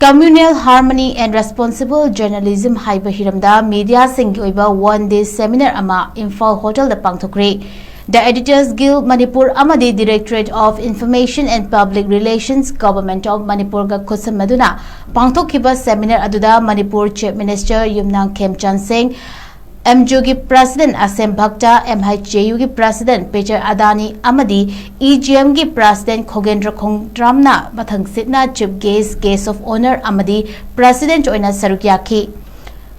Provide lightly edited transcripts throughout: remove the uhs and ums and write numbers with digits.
Communal harmony and responsible journalism Haiba Heeramda media Singgi Oiba one-day seminar ama IMPHAL hotel da PANGTHOK. The Editors Guild Manipur amadi Directorate of Information and Public Relations Government of Manipur ga khusam maduna PANGTHOK seminar aduda Manipur Chief Minister Yumnang Khemchand Singh, MJU की president Asem Bhakta, MHJU की president Peter अदानी अमदी EGM की president Khogendra खोंगट्रामना मथंग सिटना chief guest of honour अमदी president ओइना सरुक याखी।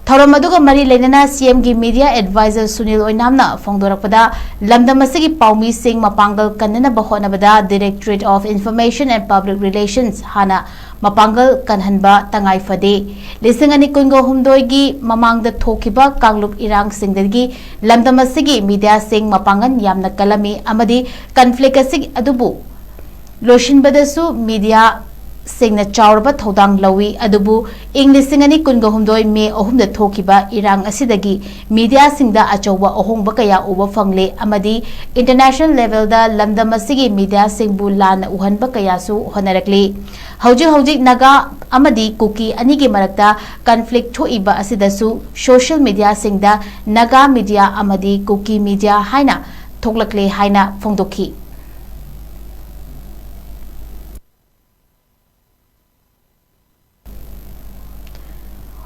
थौरम अदुगा मरी लेनना CM की मीडिया एडवाइजर सुनील ओइनामना फोंदोरकपदा लमदम असिगी पाउमी सिंह मपांगल कन्नना बहोनबदा directorate of information and public relations हाना मपांगल कन्हनबा तंगाई फदे लिसिंग अनि कुंगो हुमदोइगी ममांगद थोकिबा कांगलुप इरांग सिंगदगी लमदम असिगी मीडिया सिंह मपांगन यामना कलमी अमदी कन्फ्लिक्ट असिगी अदुबु लोशिनबदसु मीडिया सिंगना चाउरबा थौदांग लवी अदुबु इंग लिसिंग अनि कुंगो हुमदोइ मे अहुमद थोकिबा इरांग असिदगी मीडिया सिंगदा अचौबा अहोंगबा कया उबा फंगले अमदी इंटरनेशनल लेवल दा लमदम असिगी मीडिया सिंगबु लान उहनबा कयासु होनरकली। हौजिक नगा अमदी कुकी अनि के मरकता कन्फ्लिक्ट थोइबा असिदसु सोशल मीडिया सिंगदा नगा मीडिया अमदी कुकी मीडिया हाइना थोकलकले हाइना फोंदोखी।